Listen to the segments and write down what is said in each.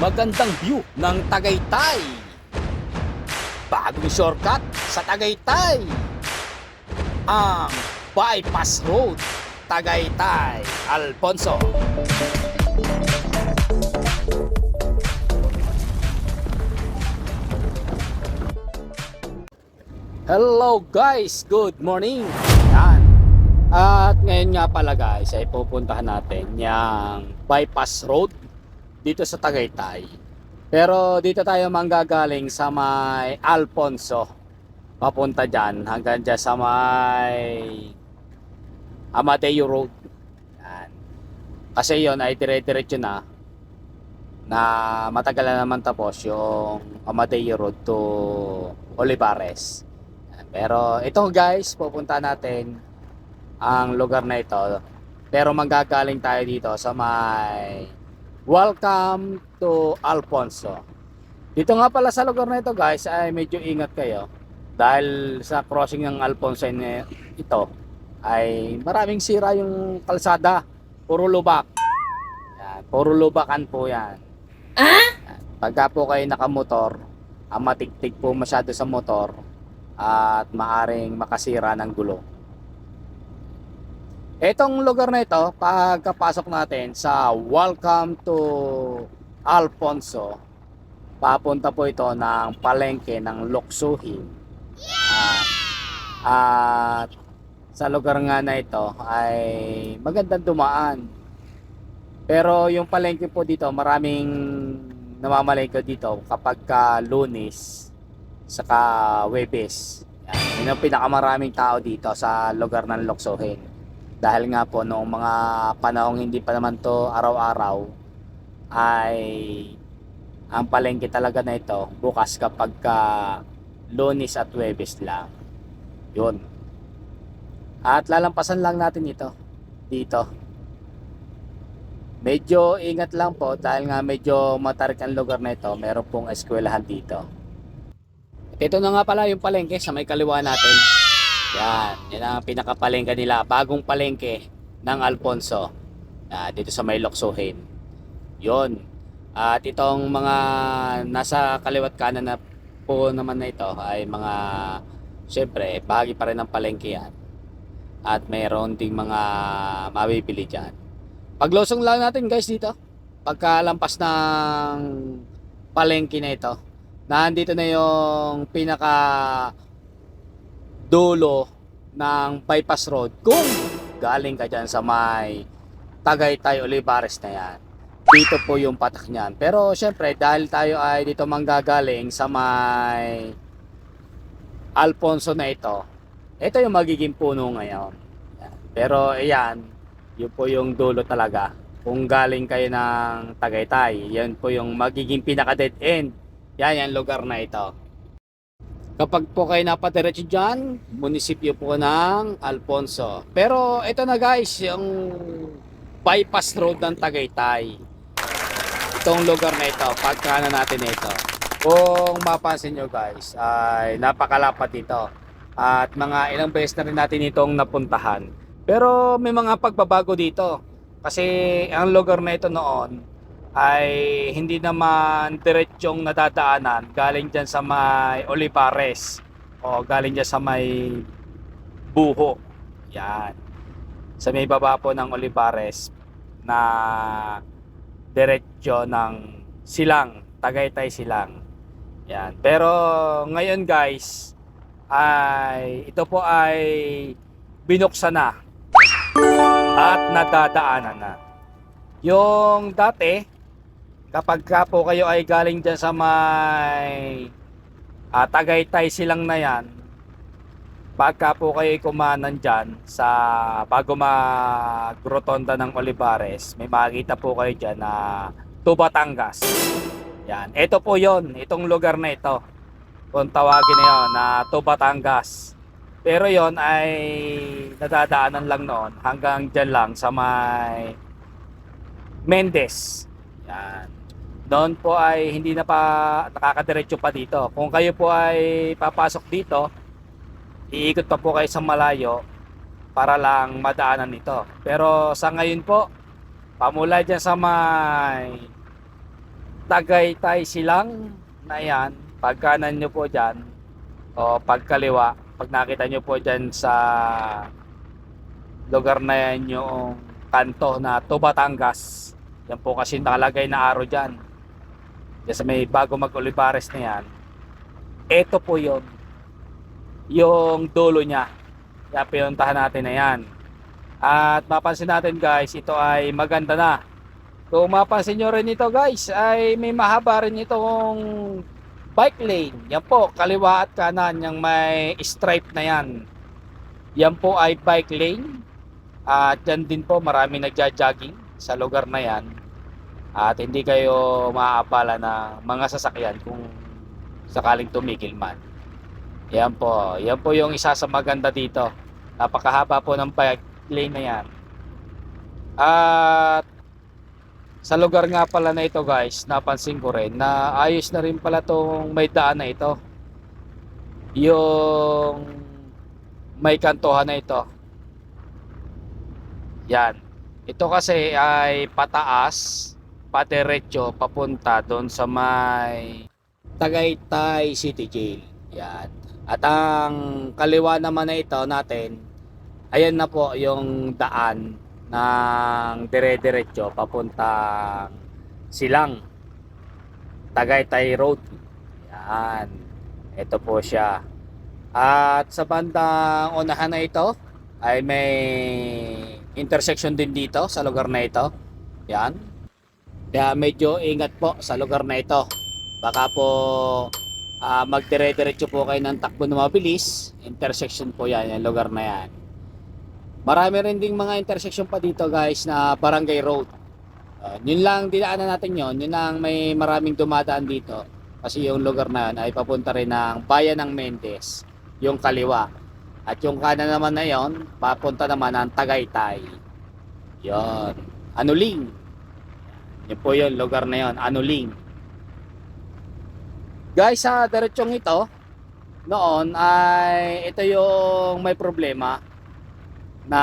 magandang view ng Tagaytay. Bagong shortcut sa Tagaytay. Ang Bypass Road, Tagaytay, Alfonso. Hello guys, good morning. Yan. At ngayon nga pala guys ay pupuntahan natin yung Bypass Road dito sa Tagaytay. Pero dito tayo manggagaling sa may Alfonso. Papunta dyan hanggang dyan sa may Amadeo Road. Yan. Kasi yon ay dire-diretso na matagal na naman tapos yung Amadeo Road to Olivares. Yan. Pero ito guys, pupunta natin ang lugar na ito. Pero manggagaling tayo dito sa may Welcome to Alfonso. Dito nga pala sa lugar na ito guys ay medyo ingat kayo. Dahil sa crossing ng Alfonso ito ay maraming sira yung kalsada. Puro lubak. Yan, puro lubakan po yan. Yan. Pagka po kayo nakamotor, matiktik po masyado sa motor at maaring makasira ng gulong. Etong lugar na ito, pagkapasok natin sa Welcome to Alfonso, papunta po ito ng palengke ng Luksuhin. At sa lugar nga na ito ay magandang dumaan. Pero yung palengke po dito, maraming namamalengke dito kapag Lunes saka Huwebes. Yan, yun ang pinakamaraming tao dito sa lugar ng Luksuhin. Dahil nga po noong mga panahong hindi pa naman to araw-araw ay ang palengke talaga na ito bukas kapag Lunes at Huwebes lang. Yun. At lalampasan lang natin ito dito. Medyo ingat lang po dahil nga medyo matarik ang lugar na ito. Meron pong eskwelahan dito. Ito na nga pala yung palengke sa may kaliwa natin. Yan ang pinakapalengke nila, bagong palengke ng Alfonso dito sa may Luksuhin. Yun. At itong mga nasa kaliwat kanan na po naman na ito ay mga, syempre, bahagi pa rin ng palengke yan. At mayroon ding mga mabibili dyan. Paglosong lang natin guys dito, pagkalampas ng palengke na ito, nandito na yung pinaka dulo ng Bypass Road kung galing ka dyan sa may Tagaytay Olivares na yan. Dito po yung patak niyan. Pero syempre dahil tayo ay dito manggagaling sa may Alfonso na ito yung magiging puno ngayon. Yan. Pero ayan, yun po yung dulo talaga. Kung galing kayo ng Tagaytay, yan po yung magiging pinaka dead end. Yan yung lugar na ito. Kapag po kayo napadiretso dyan, munisipyo po ng Alfonso. Pero ito na guys, yung Bypass Road ng Tagaytay. Itong lugar na ito, pagkana natin ito. Kung mapansin nyo guys, ay napakalapad dito. At mga ilang beses na rin natin itong napuntahan. Pero may mga pagbabago dito. Kasi ang lugar na ito noon ay hindi naman diretsong nadadaanan galing dyan sa may Olivares o galing dyan sa may Buho. Yan, sa may baba po ng Olivares na diretsyo ng Silang, Tagaytay Silang. Yan. Pero ngayon guys ay ito po ay binuksan na at nadadaanan na. Yung dati kapag po kayo ay galing dyan sa may Tagaytay Silang na yan, pagka po kayo kumanan dyan sa bago mag-rotonda ng Olivares, may makikita po kayo dyan na Batangas. Yan, ito po yon, itong lugar na ito, kung tawagin na yun na Batangas. Pero yon ay nadadaanan lang noon hanggang dyan lang sa may Mendez. Yan. Doon po ay hindi na pa nakakadiretso pa dito. Kung kayo po ay papasok dito, iikot pa po kayo sa malayo para lang madaanan ito. Pero sa ngayon po, pamula dyan sa may Tagaytay Silang na yan. Pagkanan nyo po dyan o pagkaliwa, pag nakita nyo po dyan sa lugar na yan yung kanto na to Batangas, yan po kasi nakalagay na araw dyan. Diyan sa may bago mag-Olivares na yan, ito po yon yung dulo niya. Kaya pinuntahan natin na yan. At mapansin natin guys, ito ay maganda na. Kung mapansin nyo rin ito guys, ay may mahaba rin itong bike lane. Yan po, kaliwa at kanan, yung may stripe na yan. Yan po ay bike lane. At yan din po, marami nagja-jogging sa lugar na yan. At hindi kayo maaabala na mga sasakyan kung sakaling tumigil man. Yan po yung isa sa maganda dito. Napakahaba po ng bike lane na yan. At sa lugar nga pala na ito guys, napansin ko rin na ayos na rin pala tong may daan na ito. Yung may kantohan na ito. Yan. Ito kasi ay pataas, padiretso, papunta doon sa may Tagaytay City Jail. Yan. At ang kaliwa naman na ito natin, ayan na po yung daan ng dire-diretso papuntang Silang, Tagaytay Road. Yan. Ito po siya. At sa bandang unahan na ito ay may intersection din dito sa lugar na ito. Yan. Kaya medyo ingat po sa lugar na ito. Baka po magdire-diretso po kayo ng takbo na mabilis. Intersection po yan, yung lugar na yan. Marami rin ding mga intersection pa dito guys na barangay road. Yun lang dinaanan natin yon. Yun lang may maraming dumadaan dito. Kasi yung lugar na yun ay papunta rin ng bayan ng Mendez. Yung kaliwa. At yung kanan naman na yon, papunta naman ng Tagaytay. Yon. Anuling. Yun po yun, lugar na yon, Anuling. Guys, sa diretsong ito, noon ay ito yung may problema na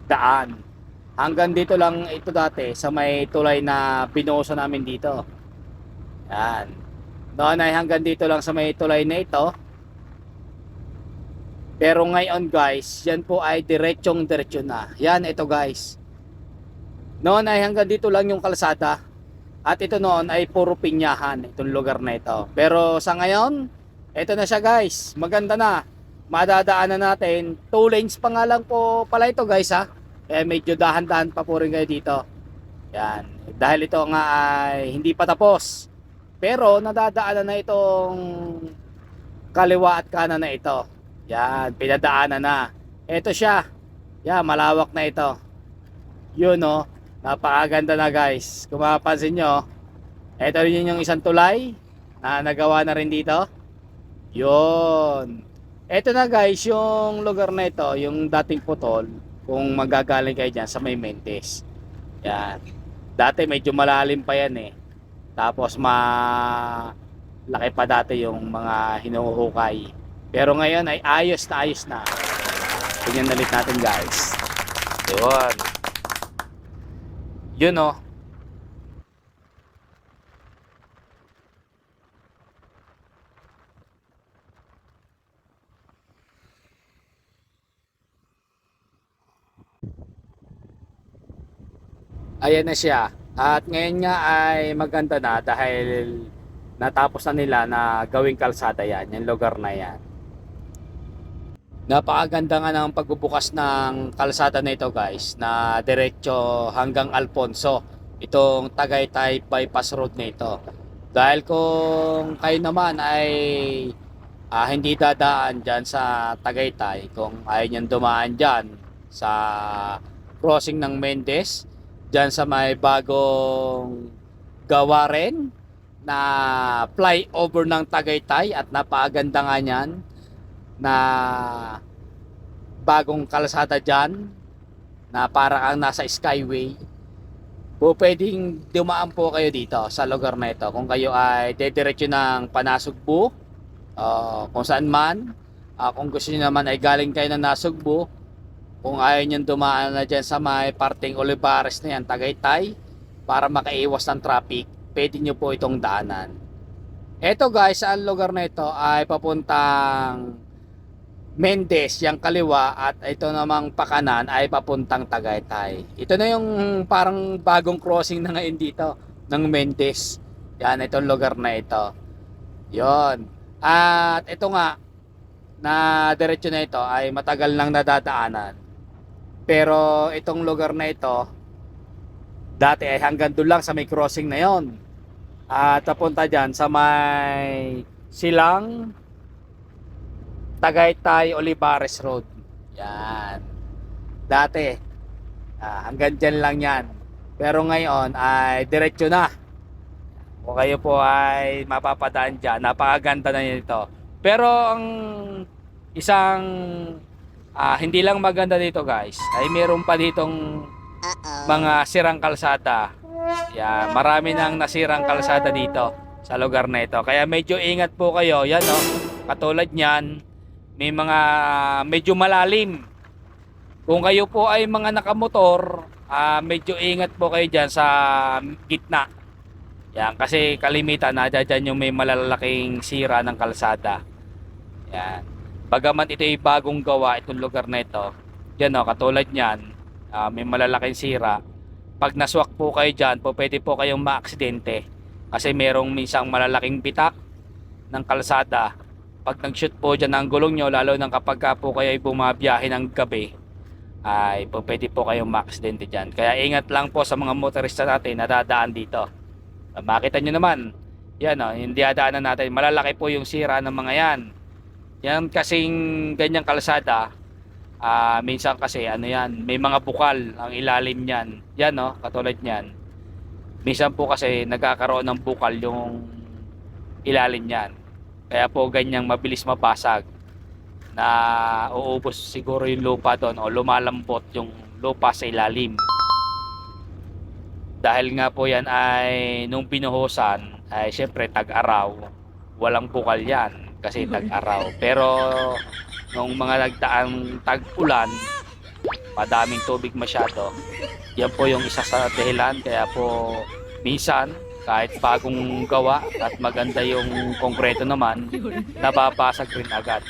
daan. Hanggang dito lang ito dati sa may tulay na binuuso namin dito. Yan. Noon ay hanggang dito lang sa may tulay na ito. Pero ngayon guys, yan po ay diretsong diretso na. Yan, ito guys. Noon ay hanggang dito lang yung kalsada. At ito noon ay puro pinyahan, itong lugar na ito. Pero sa ngayon, ito na siya guys. Maganda na. Madadaanan natin. 2 lanes pa nga lang po pala ito guys ha. Kaya medyo dahan-dahan pa po rin kayo dito. Yan. Dahil ito nga ay hindi pa tapos. Pero nadadaanan na itong kaliwa at kanan na ito. Yan. Pinadaanan na. Ito siya. Yan. Malawak na ito. Yun o. Napakaganda na guys. Kung mapapansin nyo, ito rin yung isang tulay na nagawa na rin dito. Yun. Ito na guys, yung lugar na ito, yung dating putol, kung magagaling kayo dyan sa may Mendez. Yan. Dati medyo malalim pa yan eh. Tapos laki pa dati yung mga hinuhukay. Pero ngayon ay ayos na ayos na. Tingnan ulit natin guys. Yun. Yun o. Ayan na siya. At ngayon nga ay maganda na dahil natapos na nila na gawing kalsada yan, yung lugar na yan. Napakaganda nga ng pagbubukas ng kalsada na ito guys, na diretso hanggang Alfonso, itong Tagaytay bypass road na ito. Dahil kung kayo naman ay hindi dadaan dyan sa Tagaytay, kung ayaw niyang dumaan dyan sa crossing ng Mendez, dyan sa may bagong gawa rin na flyover ng Tagaytay, at napakaganda nga niyan na bagong kalsada dyan na para ang nasa skyway. Po pwedeng dumaan po kayo dito sa lugar na ito kung kayo ay dediretso ng Panasugbu, kung saan man. Kung gusto niyo naman ay galing kayo ng Nasugbu, kung ayaw niyo dumaan na dyan sa may parting Olivares na yan, Tagaytay, para makaiwas ng traffic, pwede nyo po itong daanan. Ito guys, ang lugar na ito ay papuntang Mendez, yung kaliwa, at ito namang pakanan ay papuntang Tagaytay. Ito na yung parang bagong crossing na ngayon dito ng Mendez. Yan, itong lugar na ito. Yon. At ito nga, na diretso na ito ay matagal nang nadadaanan. Pero itong lugar na ito, dati ay hanggang doon lang sa may crossing na yon. At papunta dyan sa may silang Tagaytay Olivares Road. Yan. Dati, hanggang dyan lang yan. Pero ngayon ay diretso na. Kung kayo po ay mapapadaan dyan, napakaganda na nito. Pero ang isang hindi lang maganda dito guys, ay meron pa ditong mga sirang kalsada. Yan, marami nang nasirang kalsada dito sa lugar na ito. Kaya medyo ingat po kayo. Yan no, katulad niyan, may mga medyo malalim. Kung kayo po ay mga nakamotor, medyo ingat po kayo dyan sa gitna. Yan, kasi kalimitan na dyan yung may malalaking sira ng kalsada. Yan. Bagaman ito ay bagong gawa, itong lugar na ito, yan o, katulad nyan, may malalaking sira. Pag naswak po kayo dyan, po pwede po kayong maaksidente. Kasi merong minsang malalaking bitak ng kalsada. Pag nag-shoot po dyan ang gulong nyo, lalo nang kapag po kayo ay bumabiyahe ng gabi, ay po pwede po kayong maaksidente dyan. Kaya ingat lang po sa mga motorista natin na dadaan dito. Makita nyo naman, yan o, yung diadaanan natin, malalaki po yung sira ng mga yan. Yan kasing ganyang kalsada, minsan kasi ano yan, may mga bukal ang ilalim niyan. Yan o, katulad niyan. Minsan po kasi nagkakaroon ng bukal yung ilalim niyan. Kaya po ganyang mabilis mabasag na uubos siguro yung lupa doon o lumalambot yung lupa sa ilalim. Dahil nga po yan ay nung binuhusan ay syempre tag-araw, walang bukal yan kasi tag-araw. Pero nung mga nagdaang tag-ulan, madaming tubig masyado, yan po yung isa sa dahilan. Kaya po minsan kahit bagong gawa at maganda yung konkreto naman, nababasag rin agad.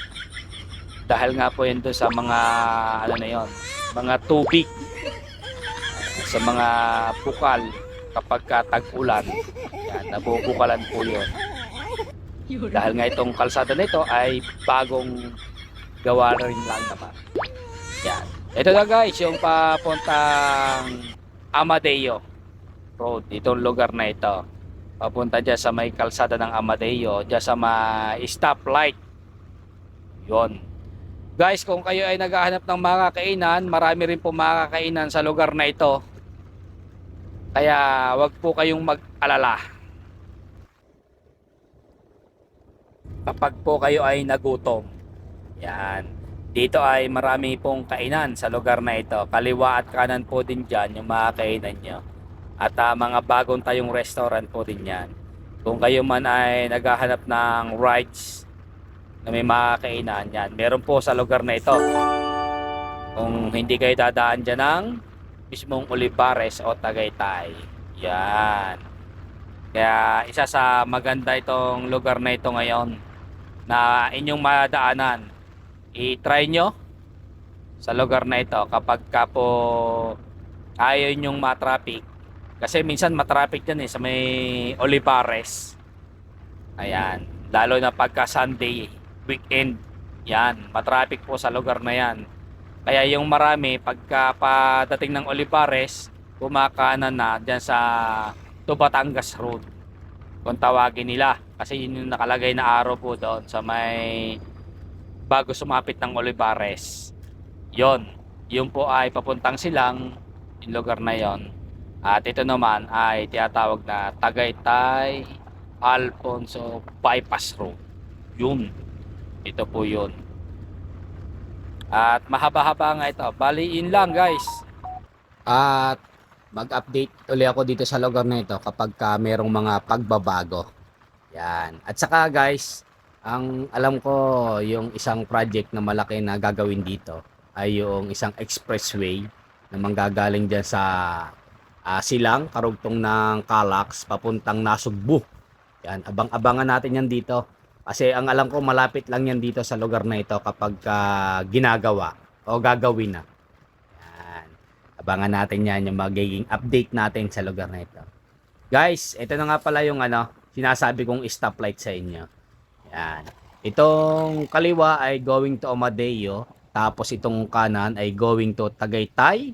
Dahil nga po yun doon sa mga ano na yun, mga tubig, sa mga bukal kapag tag-ulan, yan, nabubukalan po yun. Dahil nga itong kalsada na ito ay bagong gawa rin lang naman. Yan. Ito na guys, yung papuntang Amadeo Road, itong lugar na ito. Papunta dyan sa may kalsada ng Amadeo, dyan sa may stoplight. Yon. Guys, kung kayo ay naghahanap ng mga kainan, marami rin po mga kainan sa lugar na ito. Kaya wag po kayong mag-alala kapag po kayo ay nagutom. Yan. Dito ay marami pong kainan sa lugar na ito. Kaliwa at kanan po din dyan yung mga kainan nyo. At mga bagong tayong restaurant po din yan. Kung kayo man ay naghahanap ng rides na may mga kainan yan, meron po sa lugar na ito. Kung hindi kayo dadaan dyan ng mismong Olivares o Tagaytay. Yan. Kaya isa sa maganda itong lugar na ito ngayon na inyong madaanan. I-try nyo sa lugar na ito kapag ka po ayaw nyong matraffic. Kasi minsan matraffic yan sa may Olivares. Ayan. Lalo na pagka Sunday, weekend. Yan. Matraffic po sa lugar na yan. Kaya yung marami pagka padating ng Olivares, kumakanan na dyan sa Batangas Road. Kung tawagin nila. Kasi yun yung nakalagay na araw po doon sa may bago sumapit ng Olivares. Yon. Yun po ay papuntang Silang, yung lugar na yon. At ito naman ay tinatawag na Tagaytay Alfonso Bypass Road. Yun. Ito po yun. At mahaba-haba nga ito. Bali yun lang guys. At mag-update ulit ako dito sa lugar na ito kapag merong mga pagbabago. Yan. At saka guys, ang alam ko yung isang project na malaki na gagawin dito ay yung isang expressway na manggagaling dyan sa silang karugtong ng Calax papuntang Nasugbu. Yan, abang-abangan natin yan dito. Kasi ang alam ko malapit lang yan dito sa lugar na ito kapag ginagawa o gagawin na. Yan. Abangan natin yan, yung magiging update natin sa lugar na ito. Guys, ito na nga pala yung sinasabi kong stoplight sa inyo. Yan. Itong kaliwa ay going to Amadeo, tapos itong kanan ay going to Tagaytay,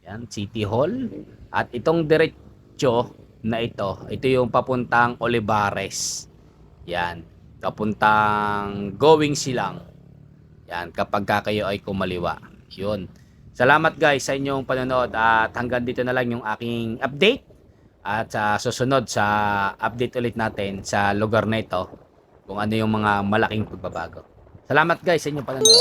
yan, City Hall. At itong diretso na ito yung papuntang Olivares. Yan, papuntang going silang. Yan, kapag kayo ay kumaliwa. Yun. Salamat guys sa inyong panonood at hanggang dito na lang yung aking update. At sa susunod sa update ulit natin sa lugar na ito kung ano yung mga malaking pagbabago. Salamat guys sa inyong panonood.